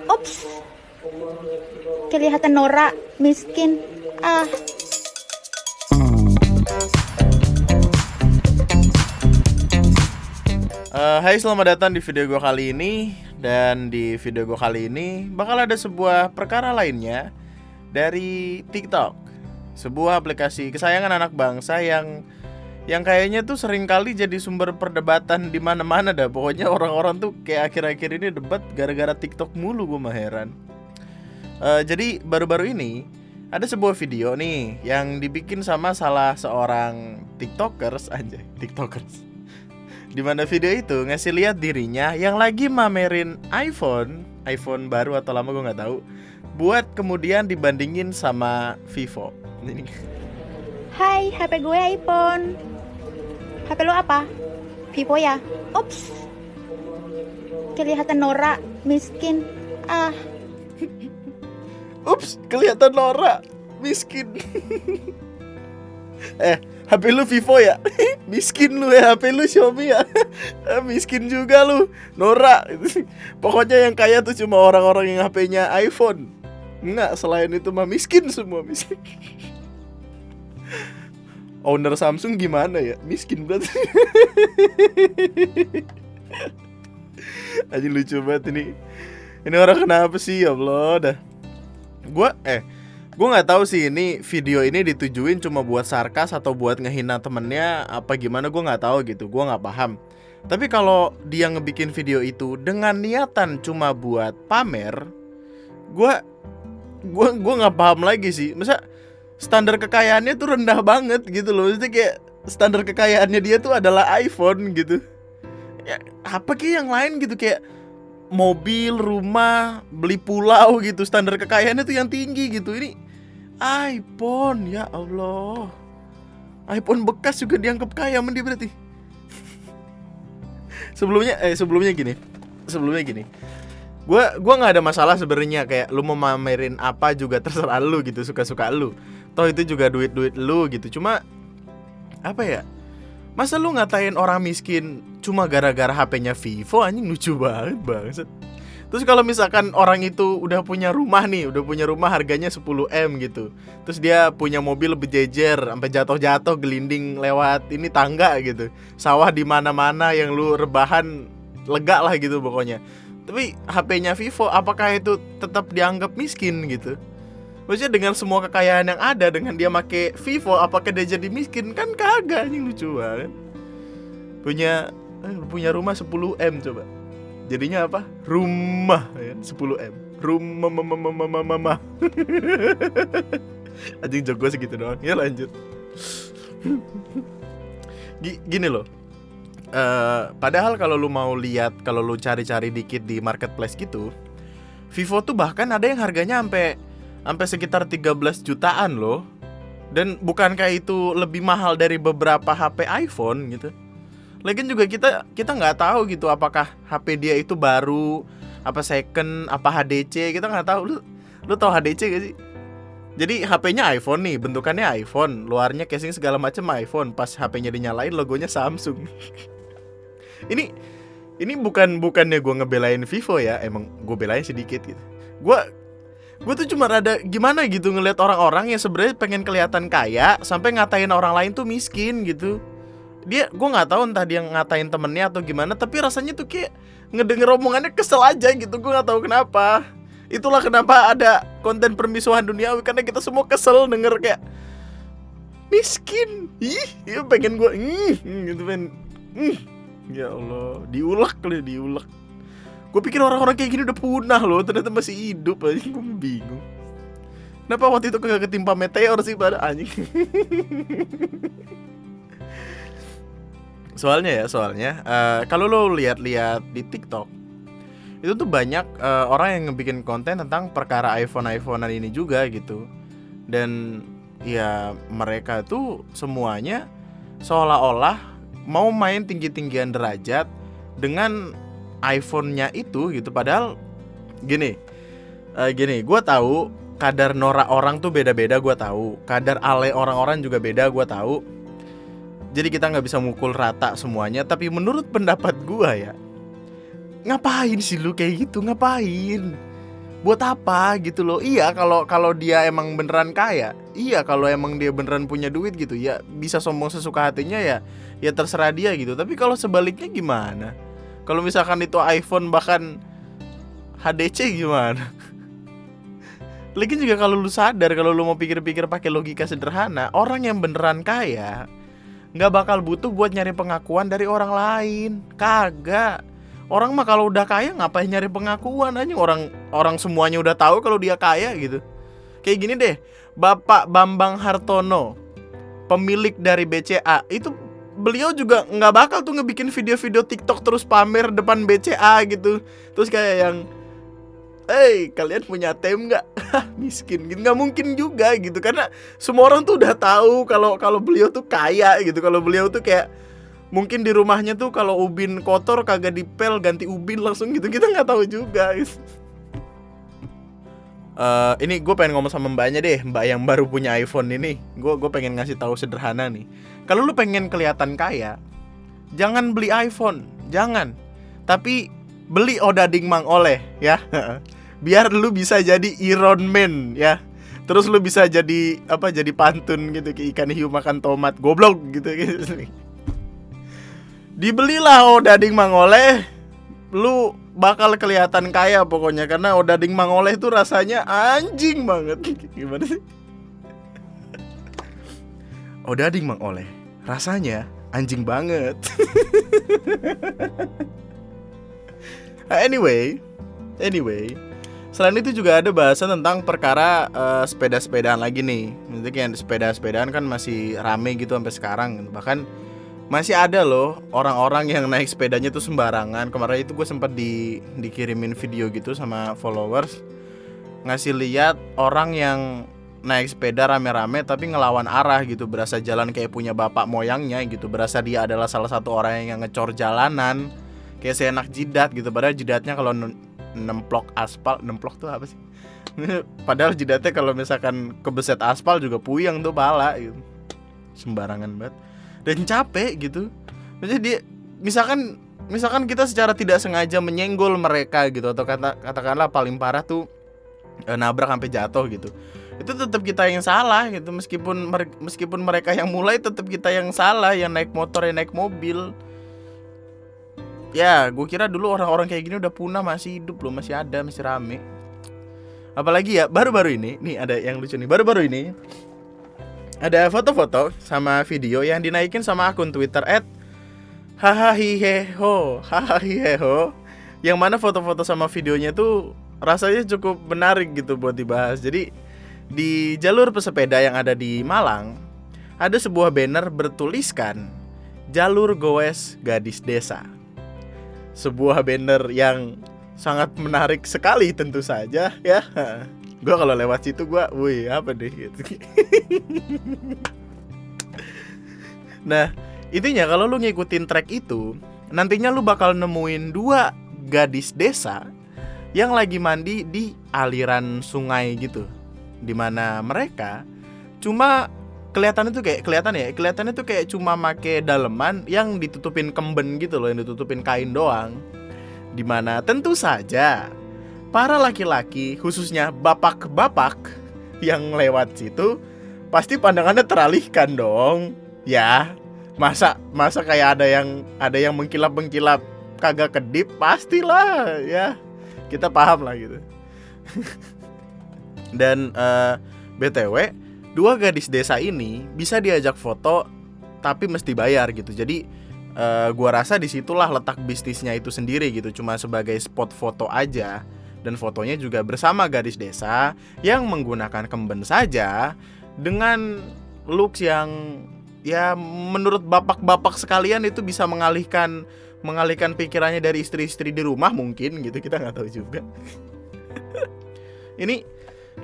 Ups, kelihatan norak, miskin. Ah. Hai, selamat datang di video gue kali ini. Dan di video gue kali ini bakal ada sebuah perkara lainnya dari TikTok, sebuah aplikasi kesayangan anak bangsa yang kayaknya tuh sering kali jadi sumber perdebatan di mana-mana dah. Pokoknya orang-orang tuh kayak akhir-akhir ini debat gara-gara TikTok mulu, gue mah heran. Jadi baru-baru ini ada sebuah video nih yang dibikin sama salah seorang TikTokers aja, TikTokers. Di mana video itu ngasih lihat dirinya yang lagi mamerin iPhone baru atau lama gue nggak tahu, buat kemudian dibandingin sama Vivo. Ini. Hai, HP gue iPhone. HP lo apa? Vivo ya? Ups, kelihatan norak, miskin. Ah. Ups, kelihatan norak, miskin. HP lu Vivo ya? Miskin lu ya. HP lu Xiaomi ya? Miskin juga lu, norak. Pokoknya yang kaya tuh cuma orang-orang yang HP-nya iPhone. Enggak, selain itu mah miskin semua, miskin. Owner Samsung gimana ya? Miskin banget. Aja lucu banget ini. Ini orang kenapa sih, ya Allah dah. Gue nggak tahu sih ini video ini ditujuin cuma buat sarkas atau buat ngehina temennya apa gimana, gue nggak tahu gitu, gue nggak paham. Tapi kalau dia ngebikin video itu dengan niatan cuma buat pamer, gue nggak paham lagi sih. Masa standar kekayaannya tuh rendah banget gitu loh. Maksudnya kayak standar kekayaannya dia tuh adalah iPhone gitu. Ya, apa kayak yang lain gitu, kayak mobil, rumah, beli pulau gitu. Standar kekayaannya tuh yang tinggi gitu. Ini iPhone, ya Allah. iPhone bekas juga dianggap kaya sama dia berarti. Sebelumnya gini. Gua nggak ada masalah sebenarnya, kayak lu mau mamerin apa juga terserah lu gitu, suka-suka lu. Toh itu juga duit lu gitu. Cuma apa ya? Masa lu ngatain orang miskin cuma gara-gara HP-nya Vivo, anjing, lucu banget bangsat. Terus kalau misalkan orang itu udah punya rumah harganya 10M gitu. Terus dia punya mobil berjejer sampai jatuh-jatuh gelinding lewat ini tangga gitu. Sawah di mana-mana yang lu rebahan lega lah gitu pokoknya. Tapi HP-nya Vivo, apakah itu tetap dianggap miskin gitu? Maksudnya dengan semua kekayaan yang ada, dengan dia make Vivo, apakah dia jadi miskin? Kan kagak, anjing, lucu banget. Punya rumah 10M coba. Jadinya apa? Rumah ya, 10M. Rumah. Anjing, jok gue segitu doang. Ya lanjut. Gini loh. Padahal kalau lu mau lihat, kalau lu cari-cari dikit di marketplace gitu, Vivo tuh bahkan ada yang harganya sampai sekitar 13 jutaan loh. Dan bukankah itu lebih mahal dari beberapa HP iPhone gitu? Lagian juga kita nggak tahu gitu apakah HP dia itu baru, apa second, apa HDC, kita nggak tahu. Lu tahu HDC gak sih? Jadi HP-nya iPhone nih, bentukannya iPhone, luarnya casing segala macam iPhone, pas HP-nya dinyalain logonya Samsung. Ini bukannya gue ngebelain Vivo ya, emang gue belain sedikit gitu. Gue tuh cuma rada gimana gitu ngelihat orang-orang yang sebenarnya pengen kelihatan kaya sampai ngatain orang lain tuh miskin gitu. Gue nggak tahu entah dia ngatain temennya atau gimana, tapi rasanya tuh kayak ngedenger omongannya kesel aja gitu. Gue nggak tahu kenapa. Itulah kenapa ada konten permisuhan duniawi, karena kita semua kesel denger kayak miskin. Ya pengen gue gitu ya Allah, diulek. Gue pikir orang-orang kayak gini udah punah loh, ternyata masih hidup aja. Gue bingung. Kenapa waktu itu kagak ketimpa meteor sih pada anjing? Soalnya kalau lo lihat-lihat di TikTok, itu tuh banyak orang yang ngebikin konten tentang perkara iPhone-iPhonean ini juga gitu. Dan ya mereka tuh semuanya seolah-olah mau main tinggi-tinggian derajat dengan iPhone-nya itu gitu. Padahal gini, gue tahu kadar norak orang tuh beda-beda, gue tahu. Kadar ale orang-orang juga beda, gue tahu. Jadi kita nggak bisa mukul rata semuanya. Tapi menurut pendapat gue ya, ngapain sih lu kayak gitu? Ngapain? Buat apa gitu loh. Iya, kalau dia emang beneran kaya, iya, kalau emang dia beneran punya duit gitu, ya bisa sombong sesuka hatinya, ya terserah dia gitu. Tapi kalau sebaliknya gimana? Kalau misalkan itu iPhone bahkan HDC gimana? Lagian juga kalau lu sadar, kalau lu mau pikir-pikir pakai logika sederhana, orang yang beneran kaya nggak bakal butuh buat nyari pengakuan dari orang lain. Kagak. Orang mah kalau udah kaya ngapain nyari pengakuan aja, orang semuanya udah tahu kalau dia kaya gitu. Kayak gini deh, Bapak Bambang Hartono, pemilik dari BCA, itu beliau juga nggak bakal tuh ngebikin video-video TikTok terus pamer depan BCA gitu. Terus kayak yang, kalian punya ATM nggak? Miskin gitu, nggak mungkin juga gitu, karena semua orang tuh udah tahu kalau beliau tuh kaya gitu. Kalau beliau tuh kayak mungkin di rumahnya tuh kalau ubin kotor kagak dipel, ganti ubin langsung gitu, kita nggak tahu juga. Ini gue pengen ngomong sama mbaknya deh, mbak yang baru punya iPhone ini. Gue pengen ngasih tahu sederhana nih. Kalau lu pengen kelihatan kaya, jangan beli iPhone, jangan. Tapi beli Odading Mang Oleh ya. Biar lu bisa jadi Iron Man ya. Terus lu bisa jadi jadi pantun gitu, kayak ikan hiu makan tomat, goblok gitu. Dibelilah Odading Mang Oleh, lu bakal kelihatan kaya pokoknya, karena Odading Mang Oleh itu rasanya anjing banget. Gimana sih? Odading Mang Oleh rasanya anjing banget. Anyway, selain itu juga ada bahasan tentang perkara sepeda-sepedaan lagi nih. Nanti kayak sepeda-sepedaan kan masih rame gitu sampai sekarang. Bahkan masih ada loh orang-orang yang naik sepedanya tuh sembarangan. Kemarin itu gue sempat dikirimin video gitu sama followers, ngasih lihat orang yang naik sepeda rame-rame tapi ngelawan arah gitu, berasa jalan kayak punya bapak moyangnya gitu, berasa dia adalah salah satu orang yang ngecor jalanan kayak seenak jidat gitu. Padahal jidatnya kalau nemplok aspal, nemplok tuh apa sih? Padahal jidatnya kalau misalkan kebeset aspal juga puyeng tuh pala gitu. Sembarangan banget dan capek gitu. Maksudnya dia misalkan kita secara tidak sengaja menyenggol mereka gitu, atau katakanlah paling parah tuh nabrak sampai jatuh gitu, itu tetap kita yang salah gitu. Meskipun mereka yang mulai, tetap kita yang salah, yang naik motor, yang naik mobil. Ya, gue kira dulu orang-orang kayak gini udah punah, masih hidup loh, masih ada, masih rame. Apalagi ya baru-baru ini, nih ada yang lucu nih. Baru-baru ini ada foto-foto sama video yang dinaikin sama akun Twitter @hahahiheho, yang mana foto-foto sama videonya tuh rasanya cukup menarik gitu buat dibahas. Jadi di jalur pesepeda yang ada di Malang, ada sebuah banner bertuliskan Jalur Goes Gadis Desa. Sebuah banner yang sangat menarik sekali tentu saja ya. Gue kalau lewat situ wih apa deh gitu. Nah, intinya kalau lu ngikutin track itu, nantinya lu bakal nemuin 2 gadis desa yang lagi mandi di aliran sungai gitu, dimana mereka cuma kelihatannya tuh kayak cuma make daleman yang ditutupin kemben gitu loh, yang ditutupin kain doang. Dimana tentu saja para laki-laki, khususnya bapak-bapak yang lewat situ, pasti pandangannya teralihkan dong. Ya, masa kayak ada yang mengkilap-mengkilap kagak kedip, pastilah ya. Kita paham lah gitu. Dan BTW, 2 gadis desa ini bisa diajak foto tapi mesti bayar gitu. Jadi gua rasa disitulah letak bisnisnya itu sendiri gitu, cuma sebagai spot foto aja. Dan fotonya juga bersama gadis desa yang menggunakan kemben saja, dengan looks yang ya menurut bapak-bapak sekalian itu bisa mengalihkan pikirannya dari istri-istri di rumah mungkin gitu, kita nggak tahu juga. Ini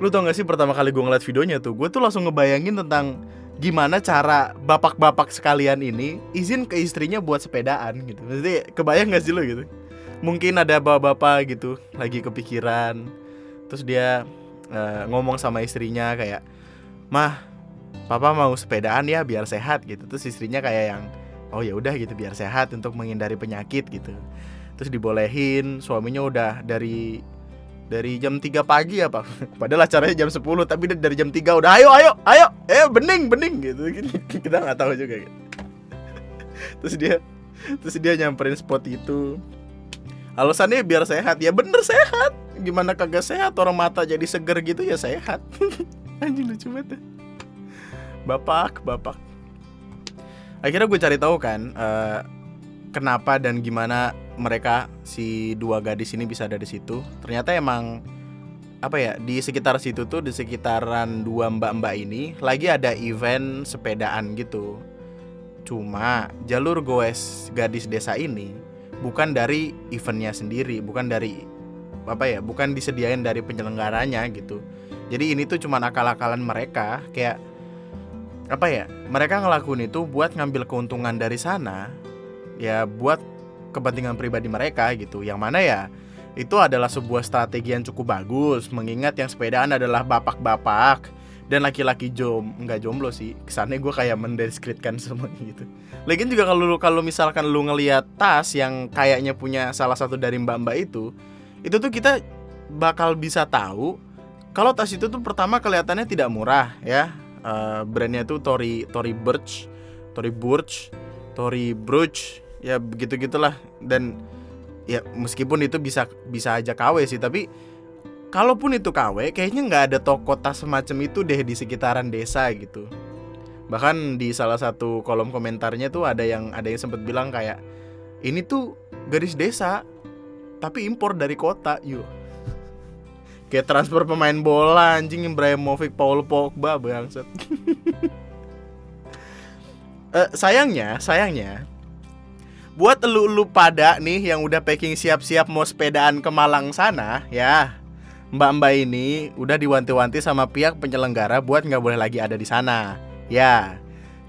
lu tau gak sih, pertama kali gue ngeliat videonya tuh, gue tuh langsung ngebayangin tentang gimana cara bapak-bapak sekalian ini izin ke istrinya buat sepedaan gitu. Maksudnya kebayang gak sih lo gitu? Mungkin ada bapak-bapak gitu lagi kepikiran, terus dia ngomong sama istrinya kayak, "Mah, papa mau sepedaan ya biar sehat," gitu. Terus istrinya kayak yang, "Oh ya udah gitu, biar sehat untuk menghindari penyakit," gitu. Terus dibolehin, suaminya udah dari Dari jam 3 pagi apa. Padahal acaranya jam 10, tapi dia dari jam 3 udah ayo bening gitu. Kita nggak tahu juga gitu. Terus dia nyamperin spot itu. Alasannya biar sehat. Ya bener sehat. Gimana kagak sehat, orang mata jadi seger gitu ya sehat. Anjing lucu banget. Bapak. Akhirnya gue cari tahu kan kenapa dan gimana mereka si dua gadis ini bisa ada di situ. Ternyata emang apa ya, di sekitar situ tuh, di sekitaran dua mbak-mbak ini lagi ada event sepedaan gitu. Cuma jalur goes gadis desa ini bukan dari eventnya sendiri, bukan disediain dari penyelenggaranya gitu. Jadi ini tuh cuma akal-akalan mereka, kayak apa ya, mereka ngelakuin itu buat ngambil keuntungan dari sana, ya buat kepentingan pribadi mereka gitu. Yang mana ya itu adalah sebuah strategi yang cukup bagus, mengingat yang sepedaan adalah bapak-bapak dan laki-laki nggak jomblo sih. Kesannya gue kayak mendeskripsikan semuanya gitu. Lagian juga kalau misalkan lu ngelihat tas yang kayaknya punya salah satu dari mbak-mbak itu tuh kita bakal bisa tahu kalau tas itu tuh pertama kelihatannya tidak murah ya. Brandnya tuh Tory Burch, ya begitu-gitulah. Dan ya meskipun itu bisa aja KW sih, tapi kalaupun itu KW, kayaknya nggak ada toko tas semacam itu deh di sekitaran desa gitu. Bahkan di salah satu kolom komentarnya tuh ada yang sempat bilang kayak ini tuh gadis desa tapi impor dari kota, yuk. Kayak transfer pemain bola anjing, Ibrahimovic, Paul Pogba bangsat. Sayangnya buat elu pada nih yang udah packing siap-siap mau sepedaan ke Malang sana ya, mbak-mbak ini udah diwanti-wanti sama pihak penyelenggara buat nggak boleh lagi ada di sana ya.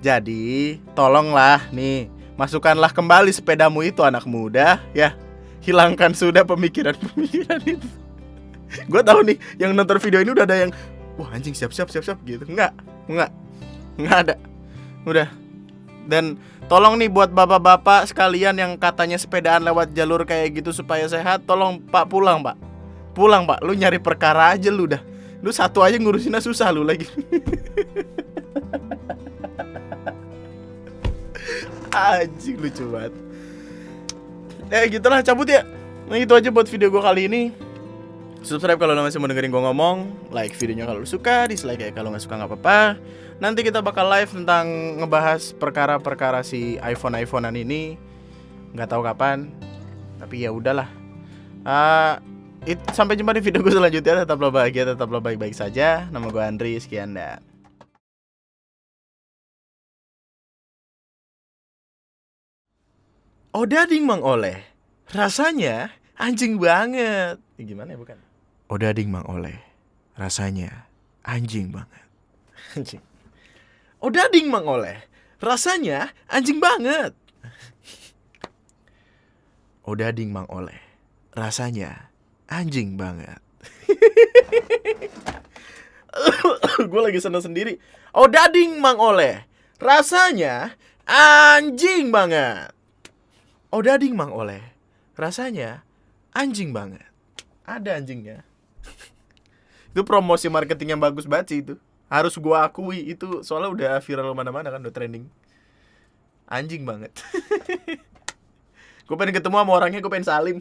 Jadi tolonglah nih, masukkanlah kembali sepedamu itu anak muda ya. Hilangkan sudah pemikiran itu. Gue tahu nih yang nonton video ini udah ada yang wah anjing siap-siap gitu. Enggak ada. Udah. Dan tolong nih buat bapak-bapak sekalian yang katanya sepedaan lewat jalur kayak gitu supaya sehat, tolong Pak pulang Pak. Lu nyari perkara aja lu dah. Lu satu aja ngurusinnya susah lu lagi. Anjing lucu banget. Gitulah, cabut ya. Nah itu aja buat video gue kali ini. Subscribe kalau lo masih mau dengerin gue ngomong. Like videonya kalau lo suka, dislike ya kalau gak suka gak apa-apa. Nanti kita bakal live tentang ngebahas perkara-perkara si iPhone-iPhonean ini. Gak tahu kapan, tapi ya udahlah. Sampai jumpa di video gue selanjutnya. Tetaplah bahagia, tetaplah baik-baik saja. Nama gue Andri, sekian dah. Odading Mang Oleh, rasanya anjing banget. Gimana ya, bukan? Odading Mang Oleh, rasanya anjing banget. Anjing. Odading Mang Oleh, rasanya anjing banget. Odading Mang Oleh, rasanya anjing banget. Gue lagi seneng sendiri. Odading Mang Oleh, rasanya anjing banget. Odading Mang Oleh, rasanya anjing banget. Ada anjingnya. Itu promosi marketing yang bagus banget sih itu. Harus gua akui itu, soalnya udah viral mana-mana kan, udah trending. Anjing banget. Gue pengen ketemu sama orangnya, gue pengen salim.